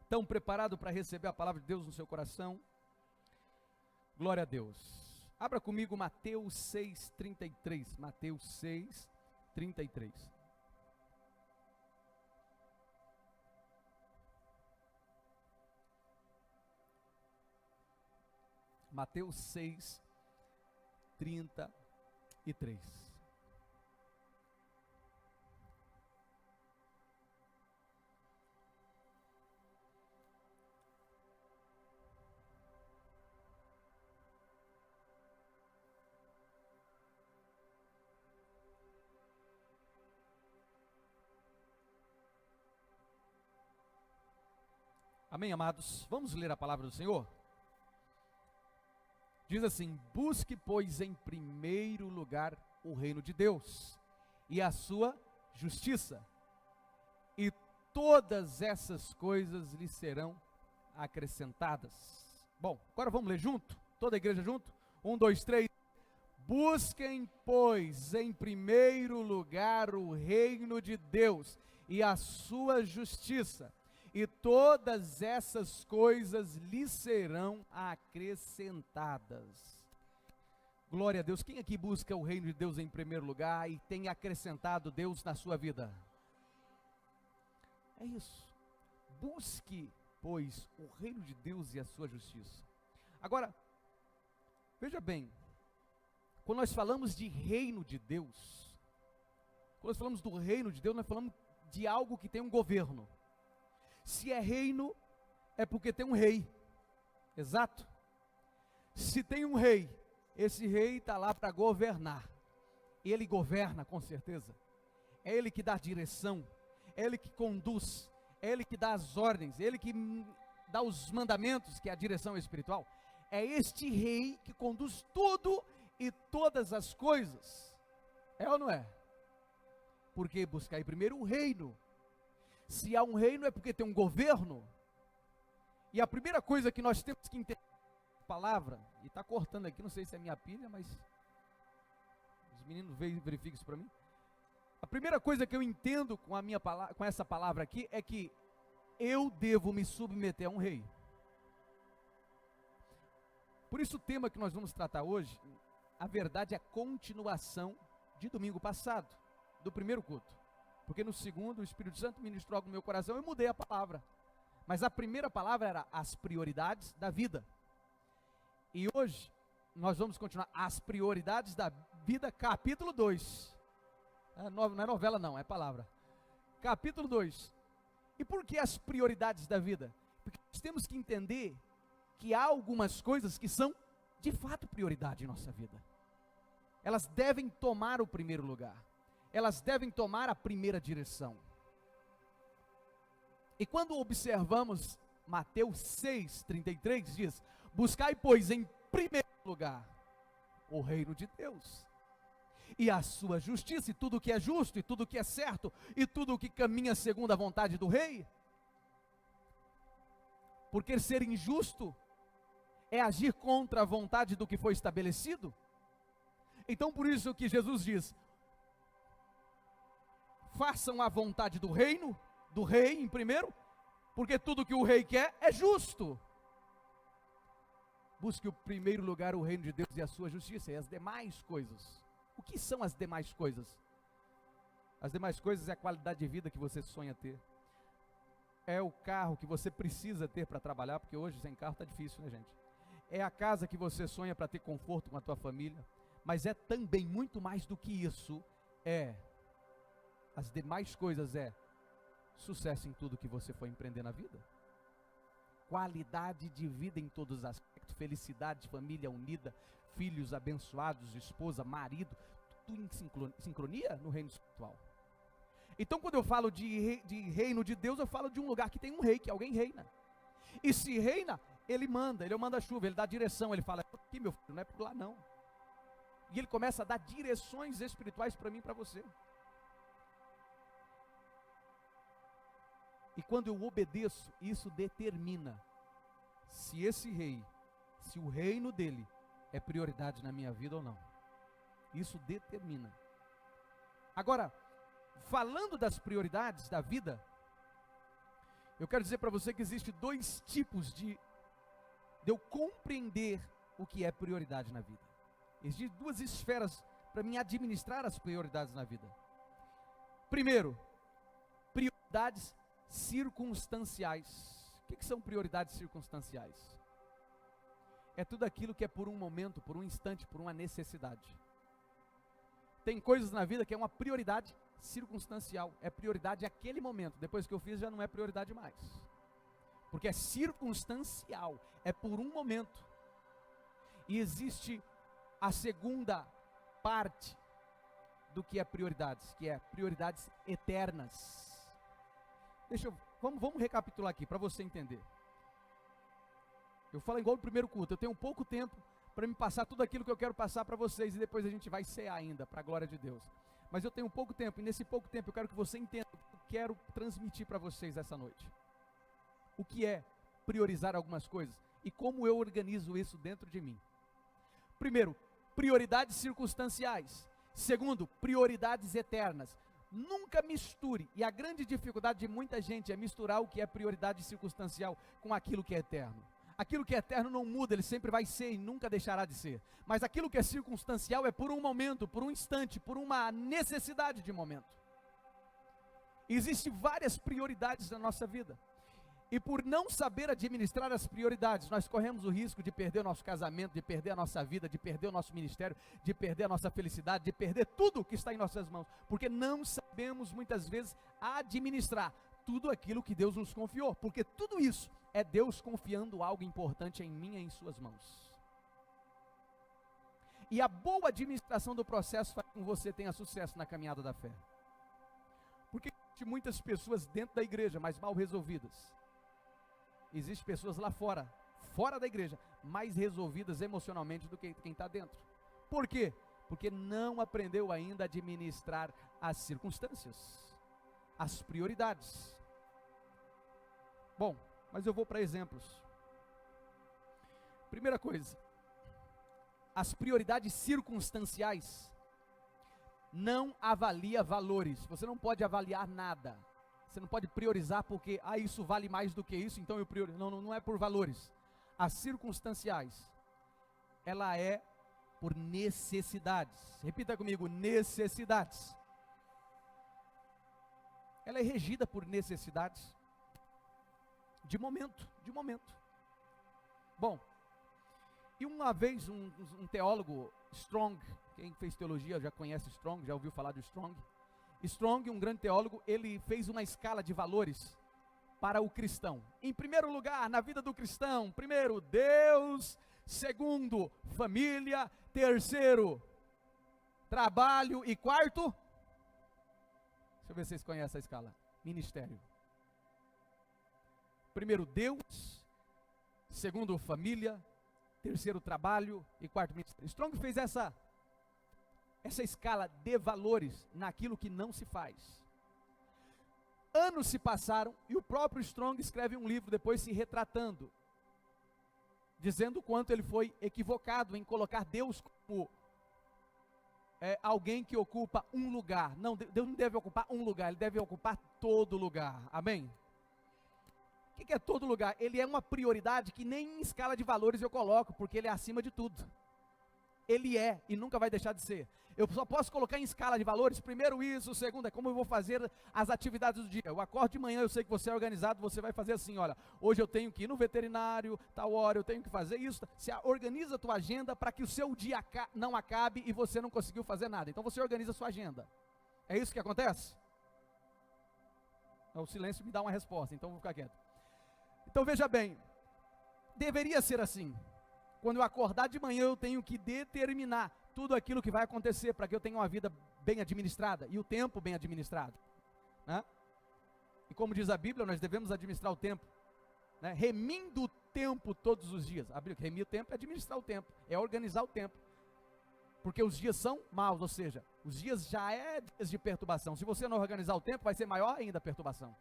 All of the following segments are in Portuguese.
Estão preparados para receber a palavra de Deus no seu coração? Glória a Deus. Abra comigo Mateus 6:33. Mateus 6:33. Mateus 6:33. Amém, amados? Vamos ler a palavra do Senhor? Diz assim: busque, pois, em primeiro lugar o reino de Deus e a sua justiça, e todas essas coisas lhe serão acrescentadas. Bom, agora vamos ler junto? Toda a igreja junto? 1, 2, 3. Busquem, pois, em primeiro lugar o reino de Deus e a sua justiça, e todas essas coisas lhe serão acrescentadas. Glória a Deus. Quem aqui busca o reino de Deus em primeiro lugar e tem acrescentado Deus na sua vida? É isso. Busque, pois, o reino de Deus e a sua justiça. Agora, veja bem, quando nós falamos de reino de Deus, quando nós falamos do reino de Deus, nós falamos de algo que tem um governo. Se é reino, é porque tem um rei, exato? Se tem um rei, esse rei está lá para governar, ele governa com certeza, é ele que dá direção, é ele que conduz, é ele que dá as ordens, é ele que dá os mandamentos, que é a direção espiritual. É este rei que conduz tudo e todas as coisas, é ou não é? Porque buscar aí primeiro o reino. Se há um reino é porque tem um governo. E a primeira coisa que nós temos que entender a palavra, e está cortando aqui, não sei se é minha pilha, mas os meninos verificam isso para mim. A primeira coisa que eu entendo com a minha palavra, com essa palavra aqui, é que eu devo me submeter a um rei. Por isso o tema que nós vamos tratar hoje, a verdade é a continuação de domingo passado, do primeiro culto. Porque no segundo, o Espírito Santo ministrou algo no meu coração, eu mudei a palavra. Mas a primeira palavra era as prioridades da vida. E hoje, nós vamos continuar as prioridades da vida, capítulo 2. Não é novela não, é palavra. Capítulo 2. E por que as prioridades da vida? Porque nós temos que entender que há algumas coisas que são, de fato, prioridade em nossa vida. Elas devem tomar o primeiro lugar. Elas devem tomar a primeira direção. E quando observamos Mateus 6:33, diz: buscai, pois, em primeiro lugar o reino de Deus e a sua justiça, e tudo o que é justo, e tudo o que é certo, e tudo o que caminha segundo a vontade do rei. Porque ser injusto é agir contra a vontade do que foi estabelecido. Então por isso que Jesus diz: façam a vontade do reino, do rei em primeiro, porque tudo que o rei quer é justo. Busque o primeiro lugar o reino de Deus e a sua justiça, e as demais coisas. O que são as demais coisas? As demais coisas é a qualidade de vida que você sonha ter. É o carro que você precisa ter para trabalhar, porque hoje sem carro está difícil, né, gente? É a casa que você sonha para ter conforto com a tua família, mas é também muito mais do que isso, as demais coisas é sucesso em tudo que você for empreender na vida, qualidade de vida em todos os aspectos, felicidade, família unida, filhos abençoados, esposa, marido, tudo em sincronia no reino espiritual. Então quando eu falo de reino de Deus, eu falo de um lugar que tem um rei, que alguém reina, e se reina, ele manda, ele manda chuva, ele dá direção, ele fala: aqui meu filho, não é por lá não, e ele começa a dar direções espirituais para mim e para você. E quando eu obedeço, isso determina se esse rei, se o reino dele é prioridade na minha vida ou não. Isso determina. Agora, falando das prioridades da vida, Eu quero dizer para você que existe dois tipos de eu compreender o que é prioridade na vida. Existem duas esferas para mim administrar as prioridades na vida. Primeiro, prioridades circunstanciais. O que são prioridades circunstanciais? É tudo aquilo que é por um momento, por um instante, por uma necessidade. Tem coisas na vida que é uma prioridade circunstancial, é prioridade aquele momento, depois que eu fiz já não é prioridade mais, porque é circunstancial, é por um momento. E existe a segunda parte do que é prioridades, que é prioridades eternas. Vamos recapitular aqui, para você entender. Eu falo igual no primeiro culto, eu tenho pouco tempo para me passar tudo aquilo que eu quero passar para vocês, e depois a gente vai cear ainda, para a glória de Deus. Mas eu tenho pouco tempo, e nesse pouco tempo eu quero que você entenda o que eu quero transmitir para vocês essa noite. O que é priorizar algumas coisas, e como eu organizo isso dentro de mim. Primeiro, prioridades circunstanciais. Segundo, prioridades eternas. Nunca misture, e a grande dificuldade de muita gente é misturar o que é prioridade circunstancial com aquilo que é eterno. Aquilo que é eterno não muda, ele sempre vai ser e nunca deixará de ser. Mas aquilo que é circunstancial é por um momento, por um instante, por uma necessidade de momento. Existem várias prioridades na nossa vida. E por não saber administrar as prioridades, nós corremos o risco de perder o nosso casamento, de perder a nossa vida, de perder o nosso ministério, de perder a nossa felicidade, de perder tudo que está em nossas mãos. Porque não sabemos muitas vezes administrar tudo aquilo que Deus nos confiou. Porque tudo isso é Deus confiando algo importante em mim e em suas mãos. E a boa administração do processo faz com que você tenha sucesso na caminhada da fé. Porque existem muitas pessoas dentro da igreja, mas mal resolvidas. Existem pessoas lá fora, fora da igreja, mais resolvidas emocionalmente do que quem está dentro. Por quê? Porque não aprendeu ainda a administrar as circunstâncias, as prioridades. Bom, mas eu vou para exemplos. Primeira coisa, as prioridades circunstanciais não avalia valores. Você não pode avaliar nada. Você não pode priorizar porque, isso vale mais do que isso, então eu priorizo. Não é por valores. As circunstanciais, ela é por necessidades. Repita comigo, necessidades. Ela é regida por necessidades de momento. Bom, e uma vez um teólogo, Strong, quem fez teologia já conhece Strong, já ouviu falar do Strong. Strong, um grande teólogo, ele fez uma escala de valores para o cristão. Em primeiro lugar, na vida do cristão, primeiro, Deus. Segundo, família. Terceiro, trabalho. E quarto, deixa eu ver se vocês conhecem a escala, ministério. Primeiro, Deus. Segundo, família. Terceiro, trabalho. E quarto, ministério. Strong fez essa escala de valores naquilo que não se faz. Anos se passaram e o próprio Strong escreve um livro depois se retratando, dizendo o quanto ele foi equivocado em colocar Deus como alguém que ocupa um lugar. Não, Deus não deve ocupar um lugar, ele deve ocupar todo lugar. Amém? O que é todo lugar? Ele é uma prioridade que nem em escala de valores eu coloco, porque ele é acima de tudo. Ele é e nunca vai deixar de ser. Eu só posso colocar em escala de valores, primeiro isso, segundo é como eu vou fazer as atividades do dia. Eu acordo de manhã, eu sei que você é organizado, você vai fazer assim, olha, hoje eu tenho que ir no veterinário, tal hora eu tenho que fazer isso. Você organiza a tua agenda para que o seu dia não acabe e você não conseguiu fazer nada. Então você organiza a sua agenda. É isso que acontece? O silêncio me dá uma resposta, então eu vou ficar quieto. Então veja bem, deveria ser assim. Quando eu acordar de manhã, eu tenho que determinar tudo aquilo que vai acontecer para que eu tenha uma vida bem administrada e o tempo bem administrado, né? E como diz a Bíblia, nós devemos administrar o tempo, né? Remindo o tempo todos os dias. A Bíblia, remir o tempo é administrar o tempo, é organizar o tempo, porque os dias são maus, ou seja, os dias já é dias de perturbação. Se você não organizar o tempo, vai ser maior ainda a perturbação,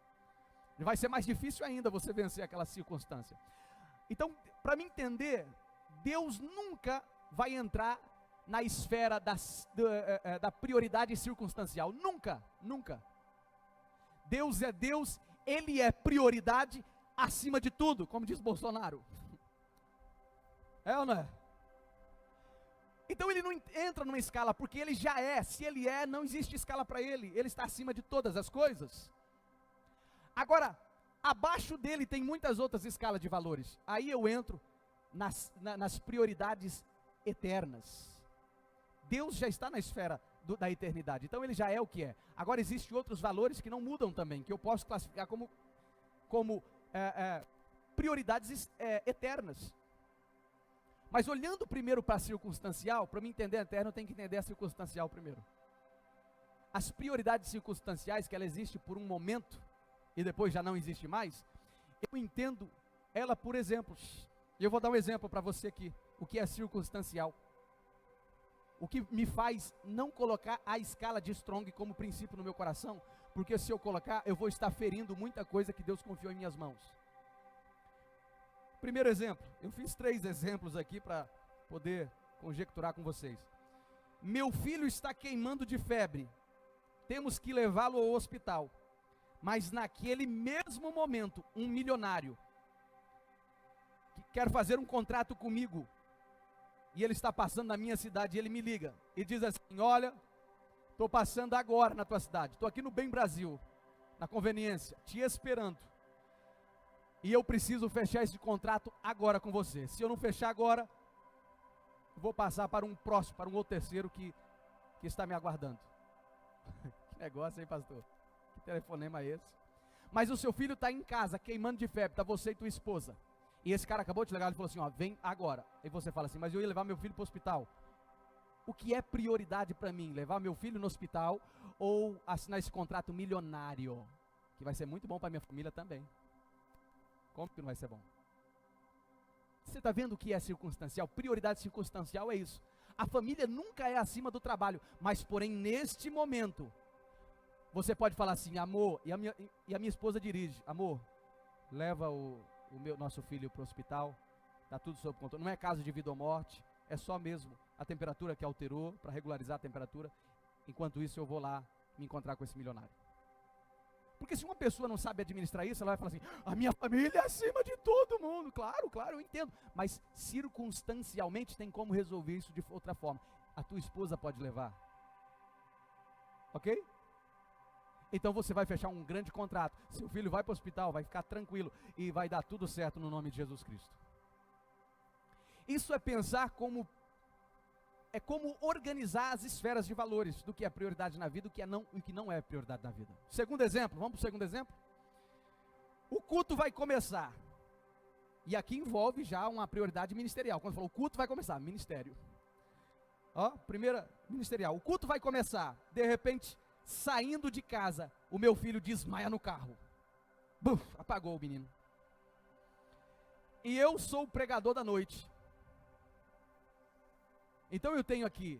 e vai ser mais difícil ainda você vencer aquela circunstância. Então, para me entender, Deus nunca vai entrar na esfera da prioridade circunstancial. Nunca. Deus é Deus ele é prioridade acima de tudo, como diz Bolsonaro. É ou não é? Então ele não entra numa escala, porque ele já é. Se ele é, não existe escala para ele. Ele está acima de todas as coisas. Agora, abaixo dele tem muitas outras escalas de valores. Aí eu entro nas prioridades eternas. Deus já está na esfera da eternidade, então ele já é o que é. Agora existem outros valores que não mudam também, que eu posso classificar como prioridades eternas. Mas olhando primeiro para a circunstancial, para me entender a eterna, eu tenho que entender a circunstancial primeiro. As prioridades circunstanciais, que ela existe por um momento, e depois já não existe mais, eu entendo ela por exemplos. E eu vou dar um exemplo para você aqui, o que é circunstancial. O que me faz não colocar a escala de Strong como princípio no meu coração, porque se eu colocar, eu vou estar ferindo muita coisa que Deus confiou em minhas mãos. Primeiro exemplo, eu fiz 3 exemplos aqui para poder conjecturar com vocês. Meu filho está queimando de febre, temos que levá-lo ao hospital. Mas naquele mesmo momento, um milionário, que quer fazer um contrato comigo, e ele está passando na minha cidade, e ele me liga, e diz assim: olha, estou passando agora na tua cidade, estou aqui no Bem Brasil, na conveniência, te esperando. E eu preciso fechar esse contrato agora com você. Se eu não fechar agora, eu vou passar para um próximo, para um outro terceiro que está me aguardando. Que negócio, hein, pastor? Que telefonema é esse? Mas o seu filho está em casa, queimando de febre, está você e tua esposa. E esse cara acabou de ligar e falou assim: ó, vem agora. E você fala assim: mas eu ia levar meu filho para o hospital. O que é prioridade para mim? Levar meu filho no hospital ou assinar esse contrato milionário? Que vai ser muito bom para minha família também. Como que não vai ser bom? Você está vendo o que é circunstancial? Prioridade circunstancial é isso. A família nunca é acima do trabalho, mas porém neste momento, você pode falar assim: amor, e a minha esposa dirige, amor, leva nosso filho para o hospital, está tudo sob controle, não é caso de vida ou morte, é só mesmo a temperatura que alterou, para regularizar a temperatura, enquanto isso eu vou lá me encontrar com esse milionário. Porque se uma pessoa não sabe administrar isso, ela vai falar assim: a minha família é acima de todo mundo. Claro, eu entendo. Mas circunstancialmente tem como resolver isso de outra forma. A tua esposa pode levar. Ok? Então você vai fechar um grande contrato. Seu filho vai para o hospital, vai ficar tranquilo e vai dar tudo certo no nome de Jesus Cristo. Isso é pensar como organizar as esferas de valores do que é prioridade na vida e o que não é prioridade na vida. Segundo exemplo, vamos para o segundo exemplo? O culto vai começar. E aqui envolve já uma prioridade ministerial. Quando falou o culto vai começar, ministério. Ó, primeira ministerial. O culto vai começar. De repente, saindo de casa, o meu filho desmaia no carro. Buf, apagou o menino. E eu sou o pregador da noite. Então eu tenho aqui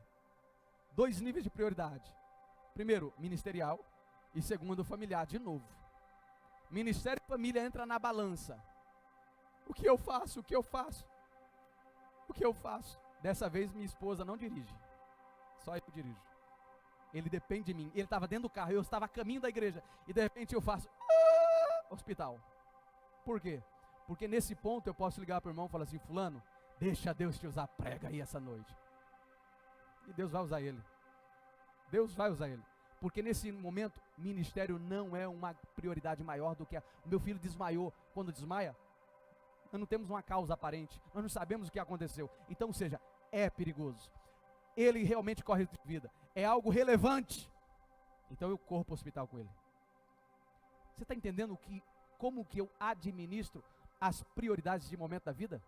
2 níveis de prioridade. Primeiro, ministerial, e segundo, familiar, de novo. Ministério e família entra na balança. O que eu faço? Dessa vez minha esposa não dirige. Só eu dirijo. Ele depende de mim. Ele estava dentro do carro, eu estava a caminho da igreja. E de repente eu faço hospital. Por quê? Porque nesse ponto eu posso ligar para o irmão e falar assim: fulano, deixa Deus te usar, prega aí essa noite. E Deus vai usar ele. Porque nesse momento, ministério não é uma prioridade maior do que o meu filho desmaiou. Quando desmaia, nós não temos uma causa aparente, nós não sabemos o que aconteceu. Então, ou seja, é perigoso. Ele realmente corre risco de vida. É algo relevante. Então eu corro para o hospital com ele. Você está entendendo como que eu administro as prioridades de momento da vida?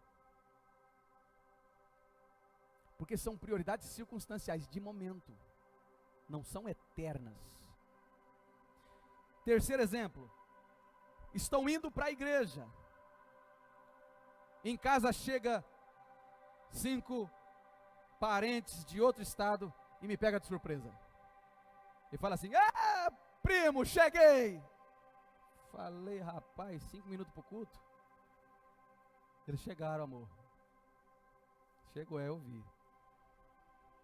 Porque são prioridades circunstanciais de momento, não são eternas. Terceiro exemplo: estão indo para a igreja. Em casa chega 5 parentes de outro estado e me pega de surpresa. E fala assim: primo, cheguei. Falei: rapaz, 5 minutos para o culto? Eles chegaram, amor. Chegou, eu vi.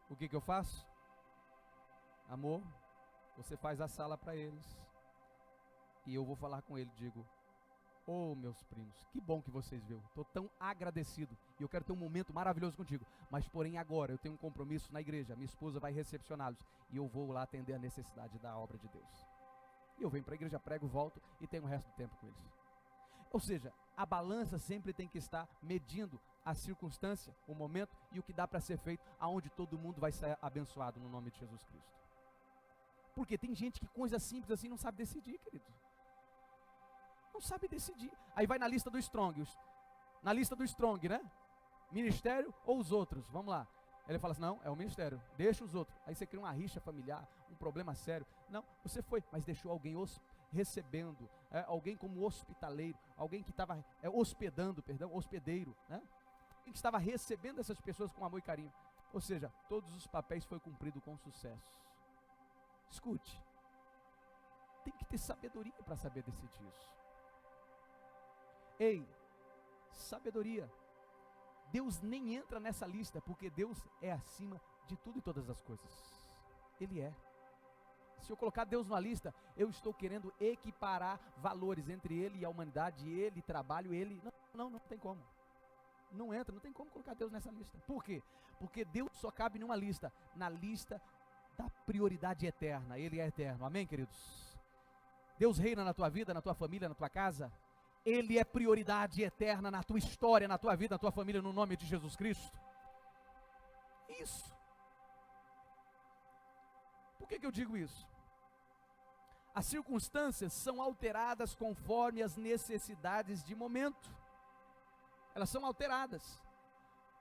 O que eu faço? Amor, você faz a sala para eles. E eu vou falar com ele, digo: ô meus primos, que bom que vocês viram, estou tão agradecido, e eu quero ter um momento maravilhoso contigo, mas porém agora eu tenho um compromisso na igreja, minha esposa vai recepcioná-los, e eu vou lá atender a necessidade da obra de Deus. E eu venho para a igreja, prego, volto, e tenho o resto do tempo com eles. Ou seja, a balança sempre tem que estar medindo a circunstância, o momento, e o que dá para ser feito, aonde todo mundo vai ser abençoado no nome de Jesus Cristo. Porque tem gente que coisa simples assim não sabe decidir, querido. Não sabe decidir. Aí vai na lista do Strong, na lista do Strong, né? Ministério ou os outros, vamos lá. Ele fala assim: não, é o ministério, deixa os outros. Aí você cria uma rixa familiar, um problema sério. Não, você foi, mas deixou alguém recebendo, alguém como hospitaleiro, alguém que estava hospedeiro, né? Alguém que estava recebendo essas pessoas com amor e carinho. Ou seja, todos os papéis foi cumprido com sucesso. Escute, tem que ter sabedoria para saber decidir isso. Ei, sabedoria. Deus nem entra nessa lista, porque Deus é acima de tudo e todas as coisas. Ele é. Se eu colocar Deus numa lista, eu estou querendo equiparar valores entre Ele e a humanidade, Ele, trabalho, Ele. Não tem como. Não entra, não tem como colocar Deus nessa lista. Por quê? Porque Deus só cabe numa lista, na lista da prioridade eterna. Ele é eterno, amém, queridos? Deus reina na tua vida, na tua família, na tua casa. Ele é prioridade eterna na tua história, na tua vida, na tua família, no nome de Jesus Cristo. Isso. Por que eu digo isso? As circunstâncias são alteradas conforme as necessidades de momento. Elas são alteradas.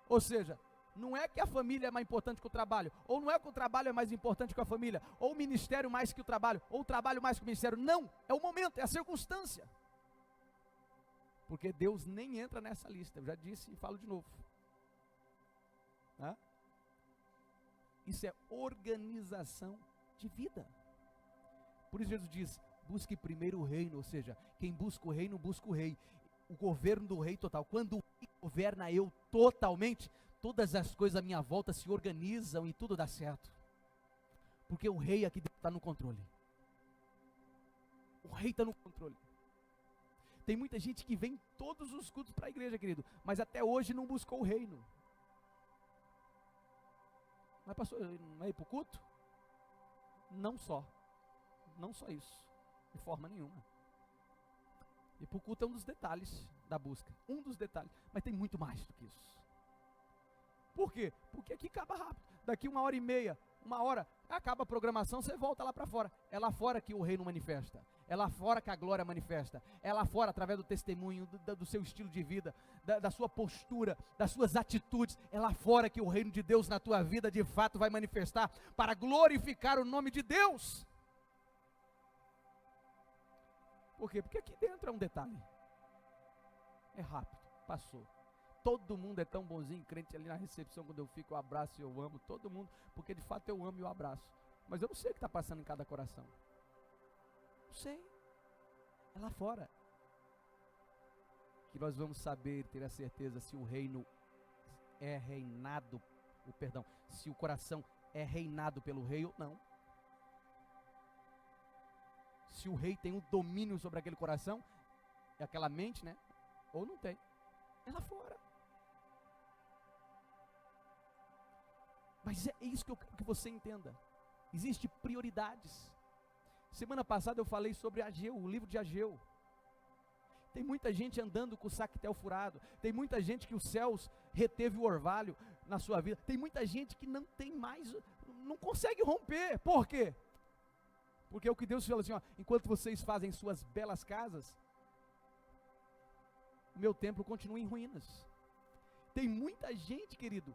Ou seja, não é que a família é mais importante que o trabalho, ou não é que o trabalho é mais importante que a família, ou o ministério mais que o trabalho, ou o trabalho mais que o ministério. Não, é o momento, é a circunstância. Porque Deus nem entra nessa lista, eu já disse e falo de novo. Isso é organização de vida. Por isso Jesus diz: busque primeiro o reino, ou seja, quem busca o reino, busca o rei. O governo do rei total. Quando o rei governa eu totalmente, todas as coisas à minha volta se organizam e tudo dá certo. Porque o rei aqui está no controle. O rei está no controle. Tem muita gente que vem todos os cultos para a igreja, querido, mas até hoje não buscou o reino. Mas pastor, não é ir para o culto? Não só isso, de forma nenhuma. E para o culto é um dos detalhes da busca, um dos detalhes, mas tem muito mais do que isso. Por quê? Porque aqui acaba rápido, daqui 1h30, 1 hora, acaba a programação, você volta lá para fora. É lá fora que o reino manifesta, é lá fora que a glória manifesta, é lá fora através do testemunho, do seu estilo de vida, da sua postura, das suas atitudes, é lá fora que o reino de Deus na tua vida de fato vai manifestar, para glorificar o nome de Deus. Por quê? Porque aqui dentro é um detalhe, é rápido, passou. Todo mundo é tão bonzinho, crente ali na recepção, quando eu fico, eu abraço e eu amo todo mundo, porque de fato eu amo e eu abraço. Mas eu não sei o que está passando em cada coração. Não sei. É lá fora que nós vamos saber, ter a certeza se o reino é reinado, se o coração é reinado pelo rei ou não. Se o rei tem um domínio sobre aquele coração, é aquela mente, né? Ou não tem. É lá fora. Mas é isso que eu quero que você entenda. Existem prioridades. Semana passada eu falei sobre Ageu, o livro de Ageu. Tem muita gente andando com o sactel furado. Tem muita gente que os céus reteve o orvalho na sua vida. Tem muita gente que não tem mais, não consegue romper. Por quê? Porque é o que Deus fala assim, enquanto vocês fazem suas belas casas, o meu templo continua em ruínas. Tem muita gente, querido,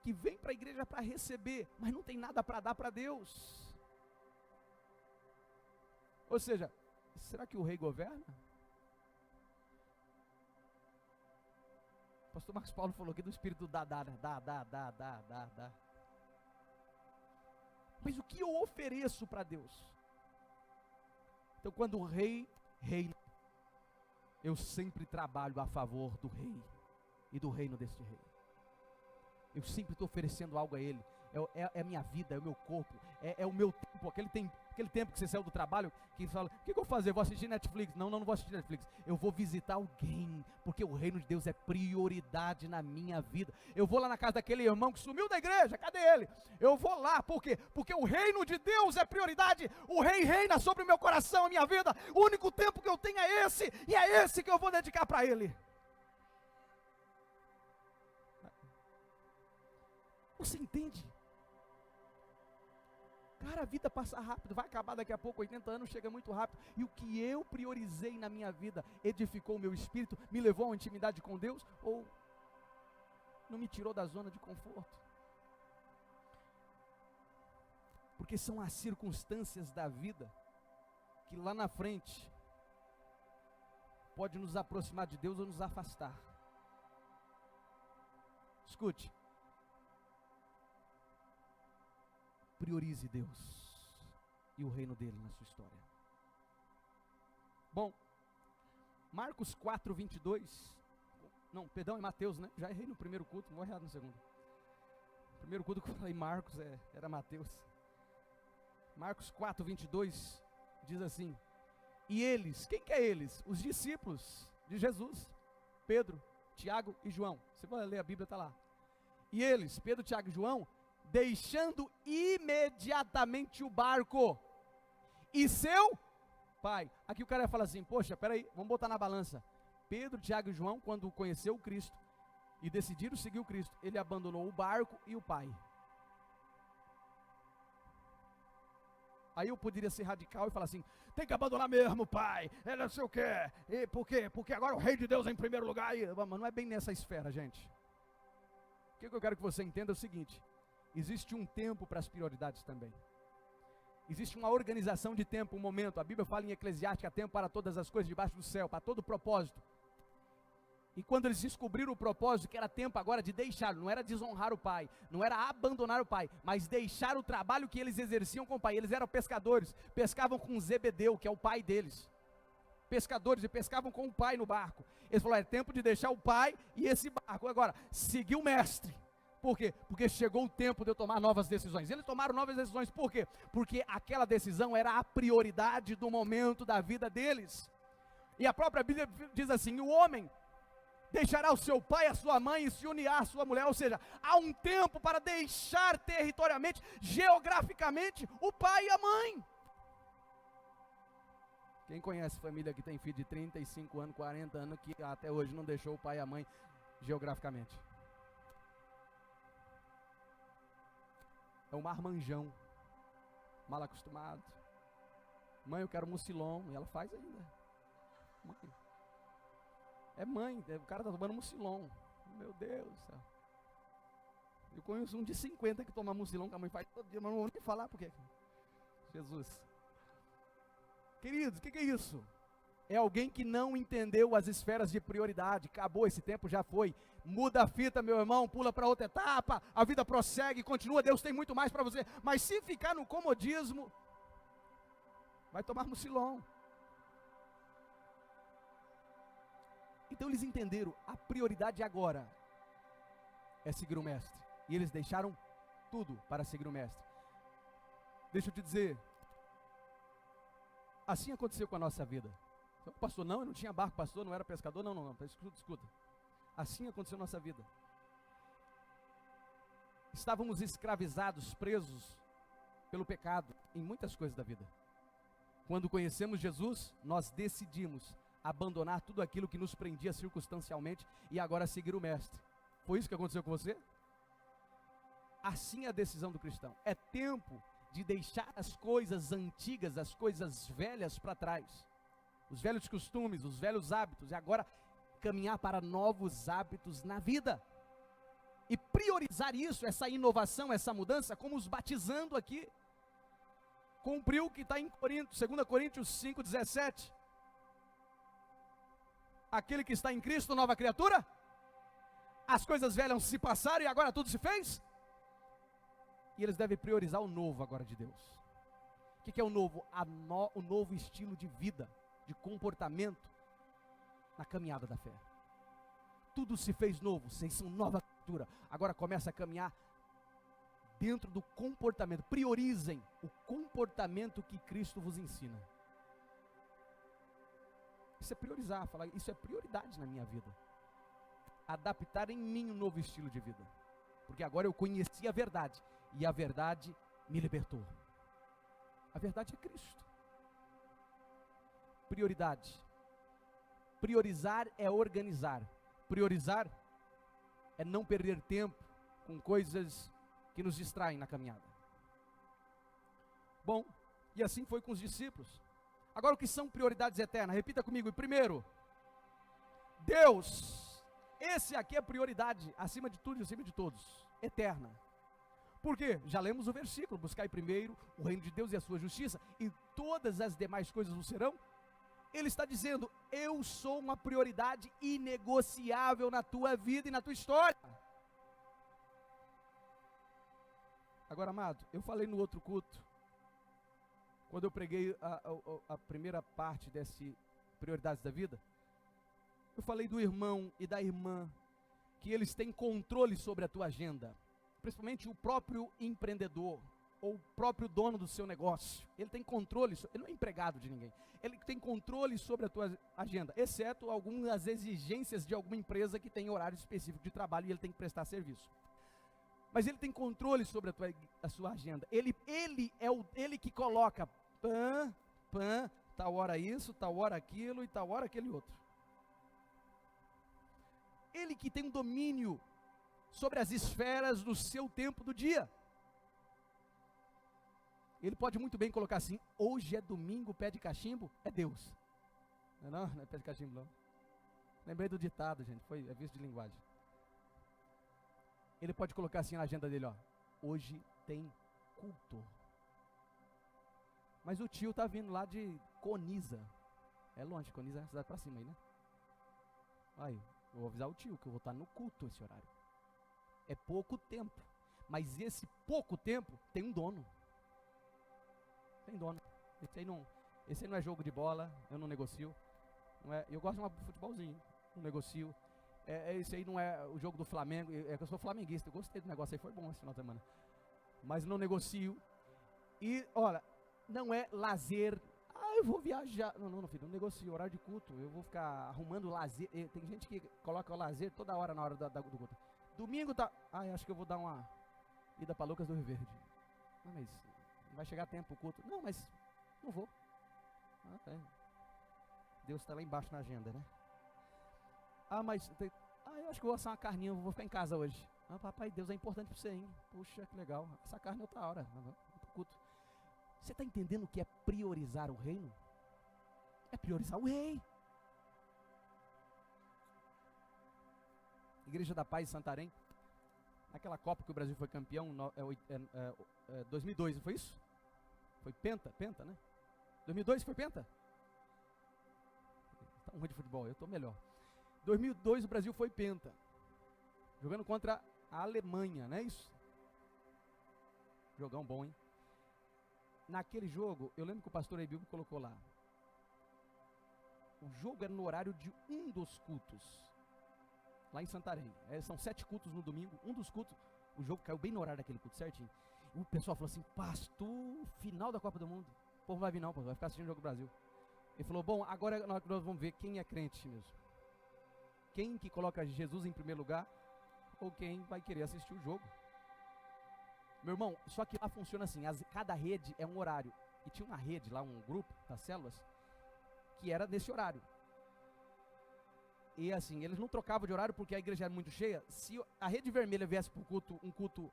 que vem para a igreja para receber, mas não tem nada para dar para Deus. Ou seja, será que o rei governa? O pastor Marcos Paulo falou aqui do espírito dá. Mas o que eu ofereço para Deus? Então quando o rei reina, eu sempre trabalho a favor do rei e do reino deste rei. Eu sempre estou oferecendo algo a ele. É a minha vida, é o meu corpo, é o meu tempo, aquele Aquele tempo que você saiu do trabalho, que fala, o que eu vou fazer? Vou assistir Netflix? Não vou assistir Netflix. Eu vou visitar alguém, porque o reino de Deus é prioridade na minha vida. Eu vou lá na casa daquele irmão que sumiu da igreja, cadê ele? Eu vou lá, por quê? Porque o reino de Deus é prioridade. O rei reina sobre o meu coração, a minha vida. O único tempo que eu tenho é esse, e é esse que eu vou dedicar para ele. Você entende? Cara, a vida passa rápido, vai acabar daqui a pouco, 80 anos chega muito rápido. E o que eu priorizei na minha vida edificou o meu espírito, me levou a uma intimidade com Deus, ou não me tirou da zona de conforto? Porque são as circunstâncias da vida que lá na frente pode nos aproximar de Deus ou nos afastar. Escute. Priorize Deus e o reino dele na sua história. Bom, Marcos 4, 22. Não, perdão, é Mateus, né? Já errei no primeiro culto, não vou errar no segundo. O primeiro culto que eu falei Marcos era Mateus. Marcos 4, 22 diz assim: e eles, quem que é eles? Os discípulos de Jesus, Pedro, Tiago e João. Você vai ler a Bíblia, está lá. E eles, Pedro, Tiago e João, deixando imediatamente o barco e seu pai. Aqui o cara fala assim, poxa, peraí, vamos botar na balança. Pedro, Tiago e João, quando conheceu o Cristo e decidiram seguir o Cristo, ele abandonou o barco e o pai. Aí eu poderia ser radical e falar assim, tem que abandonar mesmo, pai, não sei o quê. E por quê? Porque agora o rei de Deus é em primeiro lugar. Mas não é bem nessa esfera, gente. O que eu quero que você entenda é o seguinte: existe um tempo para as prioridades também. Existe uma organização de tempo, um momento. A Bíblia fala em Eclesiastes, há tempo para todas as coisas debaixo do céu, para todo propósito. E quando eles descobriram o propósito, que era tempo agora de deixar, não era desonrar o pai, não era abandonar o pai, mas deixar o trabalho que eles exerciam com o pai. Eles eram pescadores, pescavam com Zebedeu, que é o pai deles. Pescadores, e pescavam com o pai no barco. Eles falaram, é tempo de deixar o pai e esse barco. Agora, seguir o mestre. Por quê? Porque chegou o tempo de eu tomar novas decisões. Eles tomaram novas decisões, por quê? Porque aquela decisão era a prioridade do momento da vida deles. E a própria Bíblia diz assim, o homem deixará o seu pai, a sua mãe e se unirá à sua mulher. Ou seja, há um tempo para deixar territorialmente, geograficamente, o pai e a mãe. Quem conhece família que tem filho de 35 anos, 40 anos, que até hoje não deixou o pai e a mãe geograficamente? É um marmanjão, mal acostumado. Mãe, eu quero mucilon, e ela faz ainda. Mãe. É mãe, o cara está tomando mucilon. Meu Deus do céu. Eu conheço um de 50 que toma mucilon, que a mãe faz todo dia, mas não vou nem falar porque. Jesus. Queridos, o que é isso? É alguém que não entendeu as esferas de prioridade. Acabou esse tempo, já foi. Muda a fita, meu irmão, pula para outra etapa. A vida prossegue, continua. Deus tem muito mais para você. Mas se ficar no comodismo, vai tomar mucilon. Então eles entenderam, a prioridade agora é seguir o mestre. E eles deixaram tudo para seguir o mestre. Deixa eu te dizer, assim aconteceu com a nossa vida. Pastor, não, eu não tinha barco, pastor, não era pescador, não, escuta. Assim aconteceu na nossa vida. Estávamos escravizados, presos pelo pecado em muitas coisas da vida. Quando conhecemos Jesus, nós decidimos abandonar tudo aquilo que nos prendia circunstancialmente e agora seguir o mestre. Foi isso que aconteceu com você? Assim é a decisão do cristão. É tempo de deixar as coisas antigas, as coisas velhas para trás. Os velhos costumes, os velhos hábitos, e agora caminhar para novos hábitos na vida. E priorizar isso, essa inovação, essa mudança, como os batizando aqui. Cumpriu o que está em Coríntios, 2 Coríntios 5,17. Aquele que está em Cristo, nova criatura. As coisas velhas se passaram e agora tudo se fez. E eles devem priorizar o novo agora de Deus. O que é o novo? O novo estilo de vida, de comportamento na caminhada da fé. Tudo se fez novo, vocês são nova criatura. Agora começa a caminhar dentro do comportamento. Priorizem o comportamento que Cristo vos ensina. Isso é priorizar, falar, isso é prioridade na minha vida. Adaptar em mim um novo estilo de vida. Porque agora eu conheci a verdade, e a verdade me libertou. A verdade é Cristo. Prioridade. Priorizar é organizar. Priorizar é não perder tempo com coisas que nos distraem na caminhada. Bom, e assim foi com os discípulos. Agora, o que são prioridades eternas? Repita comigo. Primeiro, Deus. Esse aqui é prioridade, acima de tudo e acima de todos. Eterna. Por quê? Já lemos o versículo. Buscai primeiro o reino de Deus e a sua justiça, e todas as demais coisas o serão. Ele está dizendo, eu sou uma prioridade inegociável na tua vida e na tua história. Agora, amado, eu falei no outro culto, quando eu preguei a primeira parte desse Prioridades da Vida, eu falei do irmão e da irmã, que eles têm controle sobre a tua agenda, principalmente o próprio empreendedor, ou o próprio dono do seu negócio. Ele tem controle, ele não é empregado de ninguém, ele tem controle sobre a tua agenda, exceto algumas exigências de alguma empresa que tem horário específico de trabalho e ele tem que prestar serviço. Mas ele tem controle sobre a sua agenda. Ele é ele que coloca tal hora isso, tal hora aquilo e tal hora aquele outro. Ele que tem um domínio sobre as esferas do seu tempo do dia. Ele pode muito bem colocar assim, hoje é domingo, pé de cachimbo, é Deus. Não é pé de cachimbo não. Lembrei do ditado, gente, é vício de linguagem. Ele pode colocar assim na agenda dele, ó, hoje tem culto. Mas o tio tá vindo lá de Coniza. É longe, Coniza é a cidade pra cima aí, né? Aí, eu vou avisar o tio que eu vou estar no culto esse horário. É pouco tempo, mas esse pouco tempo tem um dono. Tem dono. Esse aí não é jogo de bola, eu não negocio. Não é, eu gosto de um futebolzinho, não negocio. Esse aí não é o jogo do Flamengo, é que eu sou flamenguista, eu gostei do negócio aí, foi bom esse final de semana. Mas não negocio. E, olha, não é lazer. Eu vou viajar. Não, filho, não negocio, horário de culto. Eu vou ficar arrumando lazer. Tem gente que coloca o lazer toda hora na hora do culto. Domingo tá. Acho que eu vou dar uma ida para Lucas do Rio Verde. Mas não vai chegar tempo o culto. Não, mas não vou. Deus está lá embaixo na agenda, né? Mas eu acho que eu vou assar uma carninha, eu vou ficar em casa hoje. Papai, Deus é importante para você, hein? Puxa, que legal. Essa carne é outra hora. Culto. Você está entendendo o que é priorizar o reino? É priorizar o rei. Igreja da Paz em Santarém, naquela Copa que o Brasil foi campeão, 2002, não foi isso? Foi penta, né? 2002 foi penta? Tá ruim de futebol, eu tô melhor. 2002 o Brasil foi penta, jogando contra a Alemanha, não é isso? Jogão bom, hein? Naquele jogo, eu lembro que o pastor Eibil colocou lá, o jogo era no horário de um dos cultos, lá em Santarém. São 7 cultos no domingo, um dos cultos, o jogo caiu bem no horário daquele culto, certinho. O pessoal falou assim, pastor, final da Copa do Mundo, o povo não vai vir não, vai ficar assistindo o jogo do Brasil. Ele falou, bom, agora nós vamos ver quem é crente mesmo. Quem que coloca Jesus em primeiro lugar, ou quem vai querer assistir o jogo. Meu irmão, só que lá funciona assim, cada rede é um horário. E tinha uma rede lá, um grupo das células, que era nesse horário. E assim, eles não trocavam de horário porque a igreja era muito cheia. Se a rede vermelha viesse para um culto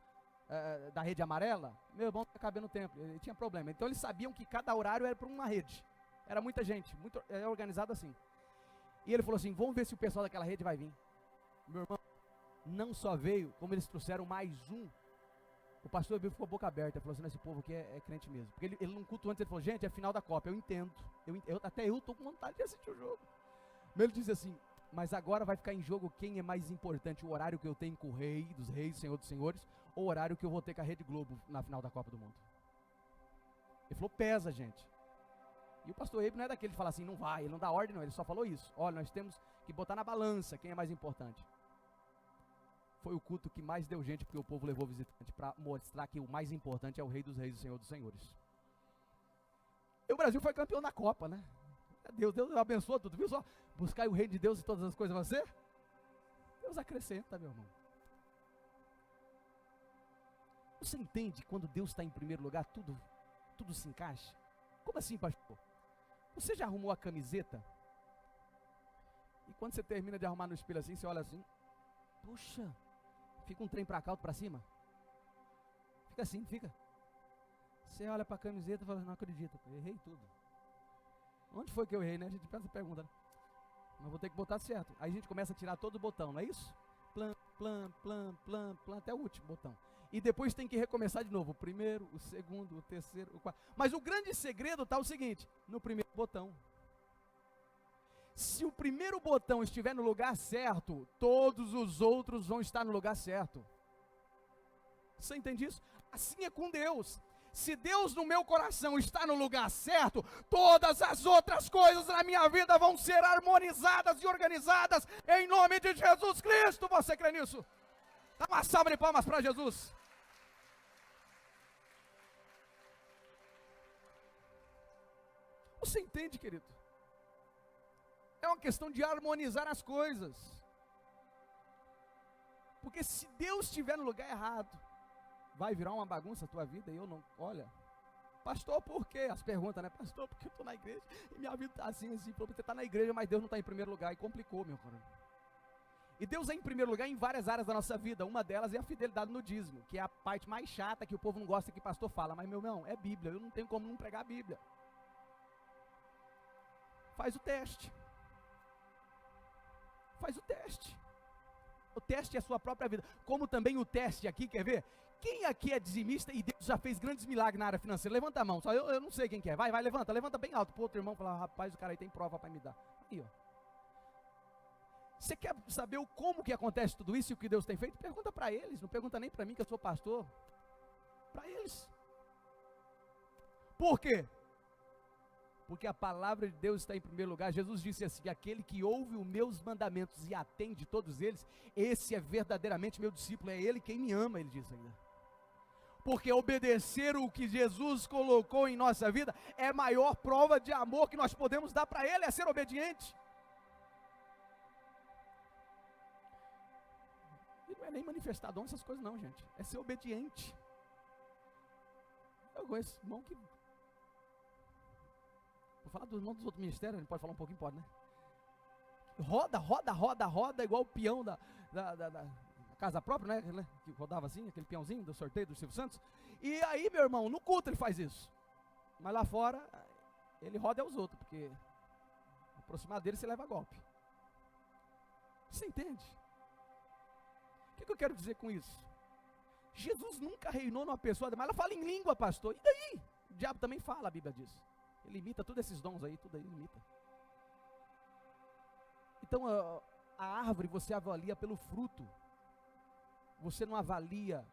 da rede amarela, meu irmão ia caber no templo, ele tinha problema. Então eles sabiam que cada horário era para uma rede. Era muita gente, era organizado assim. E ele falou assim, vamos ver se o pessoal daquela rede vai vir. Meu irmão, não só veio, como eles trouxeram mais um. O pastor Ebil ficou boca aberta, falou assim, esse povo aqui é crente mesmo. Porque ele num culto antes, ele falou, gente, é final da Copa, eu entendo. Até eu estou com vontade de assistir o jogo. Mas ele disse assim, mas agora vai ficar em jogo quem é mais importante, o horário que eu tenho com o rei dos reis, senhor dos senhores, ou o horário que eu vou ter com a Rede Globo na final da Copa do Mundo. Ele falou, pesa, gente. E o pastor Eibe não é daquele que fala assim, não vai, ele não dá ordem não, ele só falou isso. Olha, nós temos que botar na balança quem é mais importante. foi o culto que mais deu gente, porque o povo levou visitante, para mostrar que o mais importante é o Rei dos Reis e o Senhor dos Senhores. E o Brasil foi campeão da Copa, né? Deus abençoou tudo, viu só? Buscar o reino de Deus e todas as coisas vão ser? Deus acrescenta, meu irmão. Você entende quando Deus está em primeiro lugar, tudo se encaixa? Como assim, pastor? Você já arrumou a camiseta? E quando você termina de arrumar no espelho assim, você olha assim, puxa, fica um trem para cá, outro para cima. Fica assim, fica. Você olha para a camiseta e fala, não acredito, eu errei tudo. Onde foi que eu errei, né? A gente pensa, pergunta, mas vou ter que botar certo. Aí a gente começa a tirar todo o botão, não é isso? Plan, até o último botão. E depois tem que recomeçar de novo, o primeiro, o segundo, o terceiro, o quarto. Mas o grande segredo está o seguinte, no primeiro botão. Se o primeiro botão estiver no lugar certo, todos os outros vão estar no lugar certo. Você entende isso? Assim é com Deus. Se Deus no meu coração está no lugar certo, todas as outras coisas na minha vida vão ser harmonizadas e organizadas em nome de Jesus Cristo. Você crê nisso? Dá uma salva de palmas para Jesus. Você entende, querido? É uma questão de harmonizar as coisas. Porque se Deus estiver no lugar errado, vai virar uma bagunça a tua vida e eu não, olha, pastor, por quê? As perguntas, né? Pastor, porque eu estou na igreja e minha vida está assim, você está na igreja, mas Deus não está em primeiro lugar, e complicou, meu coração. E Deus é em primeiro lugar em várias áreas da nossa vida, uma delas é a fidelidade no dízimo, que é a parte mais chata que o povo não gosta que pastor fala, mas meu irmão, é Bíblia, eu não tenho como não pregar a Bíblia. Faz o teste. Faz o teste. O teste é a sua própria vida, como também o teste aqui, quer ver? Quem aqui é dizimista e Deus já fez grandes milagres na área financeira? Levanta a mão, só eu não sei quem que é. Vai, levanta bem alto pro outro irmão falar, rapaz, o cara aí tem prova para me dar. Aí, ó. Você quer saber como que acontece tudo isso e o que Deus tem feito? Pergunta para eles, não pergunta nem para mim que eu sou pastor. Para eles. Por quê? Porque a palavra de Deus está em primeiro lugar. Jesus disse assim, aquele que ouve os meus mandamentos e atende todos eles, esse é verdadeiramente meu discípulo, é ele quem me ama, ele disse ainda. Porque obedecer o que Jesus colocou em nossa vida é a maior prova de amor que nós podemos dar para ele, é ser obediente. E não é nem manifestar dom, essas coisas não, gente, é ser obediente. Eu conheço irmão que... Vou falar do irmão dos outros ministérios, ele pode falar um pouquinho, pode, né? Roda, igual o peão da casa própria, né? Que rodava assim, aquele peãozinho do sorteio do Silvio Santos. E aí, meu irmão, no culto ele faz isso. Mas lá fora, ele roda aos outros, porque aproximar dele você leva golpe. Você entende? O que eu quero dizer com isso? Jesus nunca reinou numa pessoa, mas ela fala em língua, pastor. E daí? O diabo também fala, a Bíblia diz. Ele imita todos esses dons aí, tudo aí ele imita. Então a árvore você avalia pelo fruto. Você não avalia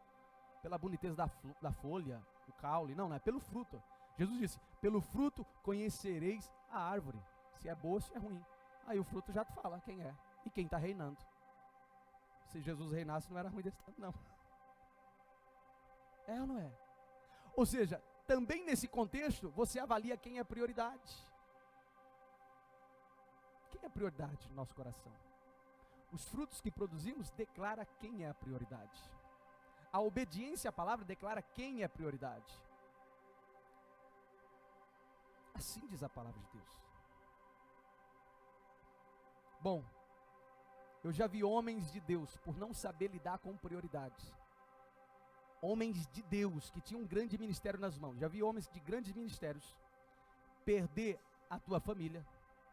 pela boniteza da folha, o caule, não é pelo fruto. Jesus disse, pelo fruto conhecereis a árvore, se é boa ou se é ruim. Aí o fruto já te fala quem é e quem está reinando. Se Jesus reinasse não era ruim desse tempo não. É ou não é? Ou seja, também nesse contexto, você avalia quem é prioridade. Quem é prioridade no nosso coração? Os frutos que produzimos declara quem é a prioridade. A obediência à palavra declara quem é a prioridade. Assim diz a palavra de Deus. Bom, eu já vi homens de Deus, por não saber lidar com prioridades, homens de Deus que tinham um grande ministério nas mãos, já vi homens de grandes ministérios perder a tua família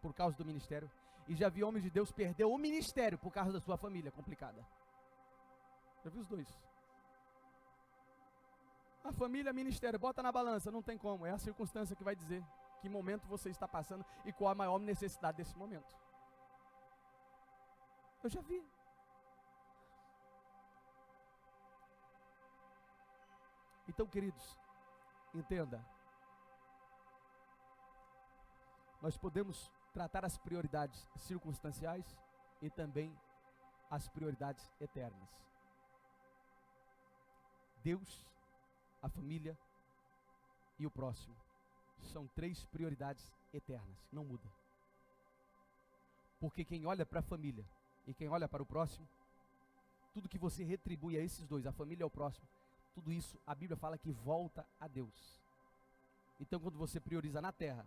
por causa do ministério, e já vi homens de Deus perder o ministério por causa da sua família complicada. Já vi os dois. A família, ministério, bota na balança, não tem como, é a circunstância que vai dizer que momento você está passando e qual a maior necessidade desse momento. Eu já vi. Então, queridos, entenda, nós podemos tratar as prioridades circunstanciais e também as prioridades eternas. Deus, a família e o próximo. São 3 prioridades eternas, não muda. Porque quem olha para a família e quem olha para o próximo, tudo que você retribui a esses dois, a família e o próximo, tudo isso a Bíblia fala que volta a Deus. Então quando você prioriza na terra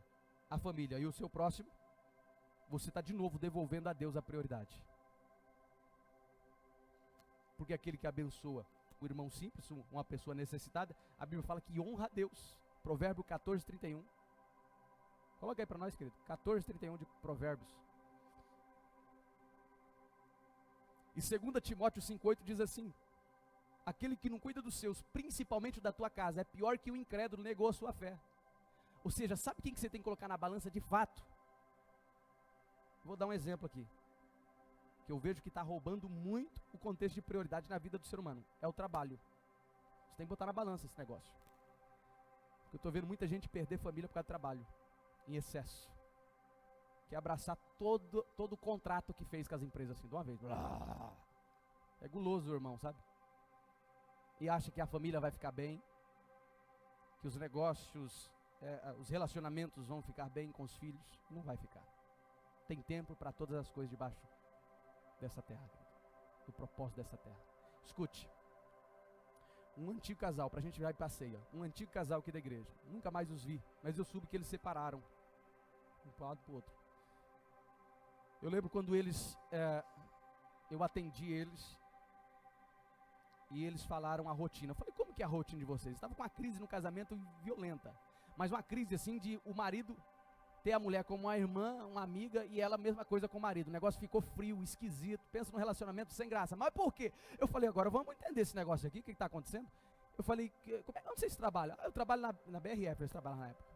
a família e o seu próximo, você está de novo devolvendo a Deus a prioridade. Porque aquele que abençoa o irmão simples, uma pessoa necessitada, a Bíblia fala que honra a Deus. Provérbio 14:31. Coloca aí para nós, querido. 14:31 de Provérbios. E 2 Timóteo 5:8 diz assim: aquele que não cuida dos seus, principalmente da tua casa, é pior que o incrédulo negou a sua fé. Ou seja, sabe quem que você tem que colocar na balança de fato? Vou dar um exemplo aqui, que eu vejo que está roubando muito o contexto de prioridade na vida do ser humano. É o trabalho. Você tem que botar na balança esse negócio. Porque eu estou vendo muita gente perder família por causa do trabalho, em excesso. Quer abraçar todo o contrato que fez com as empresas assim, de uma vez. É guloso, irmão, sabe? E acha que a família vai ficar bem, que os negócios, os relacionamentos vão ficar bem com os filhos. Não vai ficar. Tem tempo para todas as coisas debaixo dessa terra, do propósito dessa terra. Escute, um antigo casal, para a gente ir para a ceia, um antigo casal aqui da igreja, nunca mais os vi, mas eu soube que eles separaram, um para um lado para o outro. Eu lembro quando eu atendi eles, e eles falaram a rotina. Eu falei, como que é a rotina de vocês? Estava com uma crise no casamento violenta, mas uma crise assim de o marido ter a mulher como uma irmã, uma amiga, e ela a mesma coisa com o marido. O negócio ficou frio, esquisito, pensa num relacionamento sem graça. Mas por quê? Eu falei, agora vamos entender esse negócio aqui, o que está acontecendo? Eu falei, onde vocês trabalham? Eu trabalho na BRF, eles trabalham na época.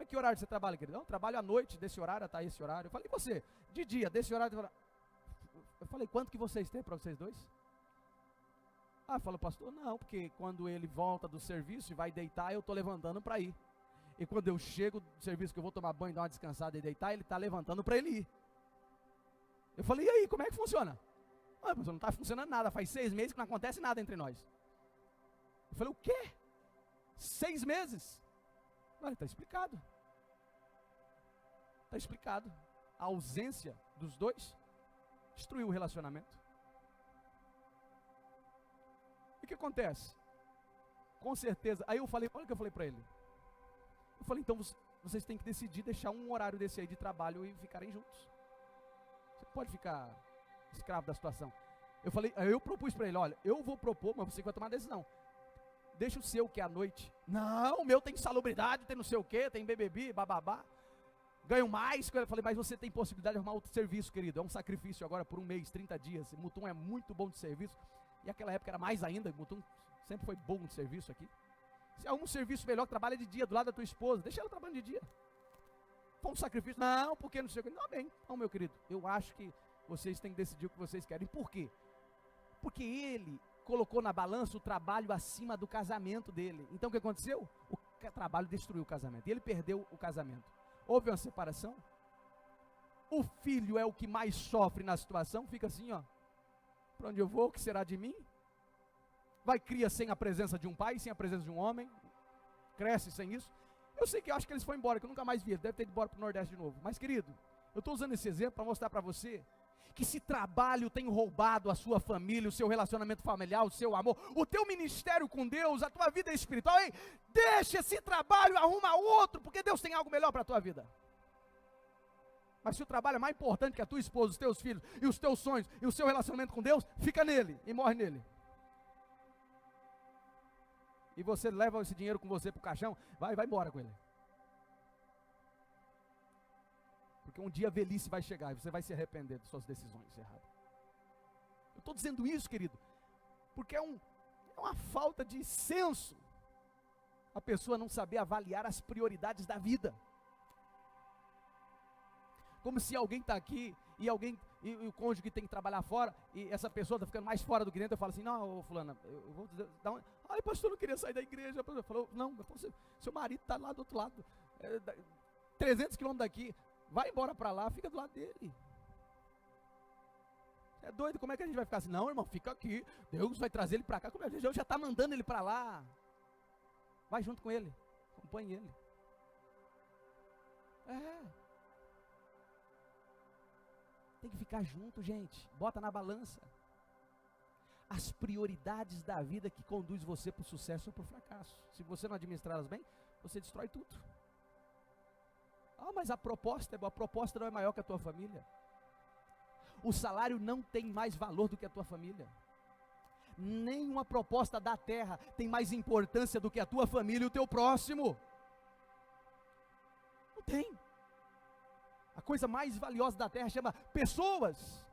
Que horário você trabalha, querido? Eu trabalho à noite, desse horário até esse horário. Eu falei, e você? De dia, desse horário. Eu falei, quanto que vocês têm para vocês dois? Falou, pastor, não, porque quando ele volta do serviço e vai deitar, eu estou levantando para ir. E quando eu chego do serviço, que eu vou tomar banho, dar uma descansada e deitar, ele está levantando para ele ir. Eu falei, e aí, como é que funciona? Pastor, não está funcionando nada, faz 6 meses que não acontece nada entre nós. Eu falei, o quê? 6 meses? Está explicado. Está explicado. A ausência dos dois destruiu o relacionamento. E o que acontece? Com certeza, aí eu falei, olha o que eu falei para ele. Eu falei, então vocês têm que decidir deixar um horário desse aí de trabalho e ficarem juntos. Você pode ficar escravo da situação. Eu falei, eu propus para ele, olha, eu vou propor, mas você vai tomar a decisão. Deixa o seu que é à noite. Não, o meu tem salubridade, tem não sei o que, tem BBB, bababá. Ganho mais. Eu falei, mas você tem possibilidade de arrumar outro serviço, querido. É um sacrifício agora por 1 mês, 30 dias. Mutum é muito bom de serviço. E aquela época era mais ainda. Mutum sempre foi bom de serviço aqui. Se há um serviço melhor que trabalha de dia do lado da tua esposa, deixa ela trabalhando de dia. Foi um sacrifício. Não, porque não sei o que. Não, bem. Não, meu querido, eu acho que vocês têm que decidir o que vocês querem. Por quê? Porque ele colocou na balança o trabalho acima do casamento dele. Então o que aconteceu? O trabalho destruiu o casamento. E ele perdeu o casamento. Houve uma separação. O filho é o que mais sofre na situação. Fica assim, ó. Para onde eu vou? O que será de mim? Vai cria sem a presença de um pai, sem a presença de um homem. Cresce sem isso. Eu sei que eu acho que eles foram embora, que eu nunca mais vi. Ele deve ter ido embora para o Nordeste de novo. Mas querido, eu estou usando esse exemplo para mostrar para você que se trabalho tem roubado a sua família, o seu relacionamento familiar, o seu amor, o teu ministério com Deus, a tua vida espiritual, hein? Deixa esse trabalho, arruma outro, porque Deus tem algo melhor para a tua vida. Mas se o trabalho é mais importante que a tua esposa, os teus filhos, e os teus sonhos, e o seu relacionamento com Deus, fica nele e morre nele. E você leva esse dinheiro com você para o caixão, vai embora com ele. Porque um dia a velhice vai chegar e você vai se arrepender de suas decisões erradas. Eu estou dizendo isso, querido, porque é uma falta de senso a pessoa não saber avaliar as prioridades da vida. Como se alguém está aqui e o cônjuge tem que trabalhar fora e essa pessoa está ficando mais fora do que dentro. Eu falo assim, não, fulana, eu vou dar uma... Ai, pastor, eu não queria sair da igreja. Eu falou, não, seu marido está lá do outro lado, 300 quilômetros daqui. Vai embora para lá, fica do lado dele. Você é doido? Como é que a gente vai ficar assim? Não, irmão, fica aqui. Deus vai trazer ele para cá. Como é que Deus já está mandando ele para lá? Vai junto com ele. Acompanhe ele. Tem que ficar junto, gente. Bota na balança as prioridades da vida que conduz você para o sucesso ou para o fracasso. Se você não administrá-las bem, você destrói tudo. Mas a proposta não é maior que a tua família. O salário não tem mais valor do que a tua família. Nenhuma proposta da terra tem mais importância do que a tua família e o teu próximo. Não tem. A coisa mais valiosa da terra chama pessoas.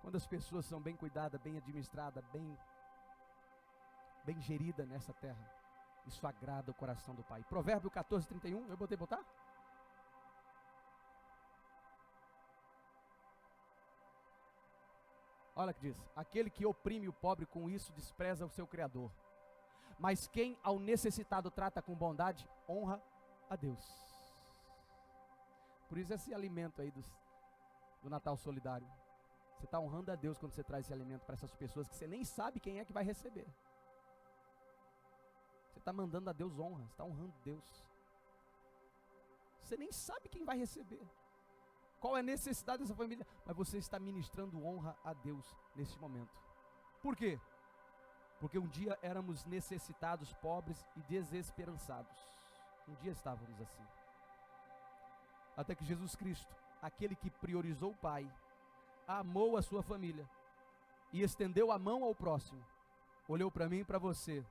Quando as pessoas são bem cuidadas, bem administradas, bem geridas nessa terra, isso agrada o coração do Pai. Provérbio 14:31, eu botei botar? Olha o que diz: aquele que oprime o pobre com isso despreza o seu Criador, mas quem ao necessitado trata com bondade, honra a Deus. Por isso esse alimento aí do Natal Solidário. Você está honrando a Deus quando você traz esse alimento para essas pessoas que você nem sabe quem é que vai receber. Você está mandando a Deus honra, você está honrando Deus. Você nem sabe quem vai receber, qual é a necessidade dessa família, mas você está ministrando honra a Deus nesse momento. Por quê? Porque um dia éramos necessitados, pobres e desesperançados. Um dia estávamos assim. Até que Jesus Cristo, aquele que priorizou o Pai, amou a sua família e estendeu a mão ao próximo, olhou para mim e para você,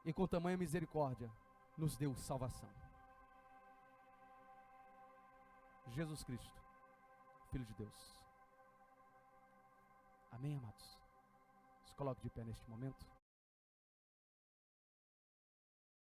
e com tamanha misericórdia nos deu salvação. Jesus Cristo, Filho de Deus. Amém, amados? Se coloque de pé neste momento.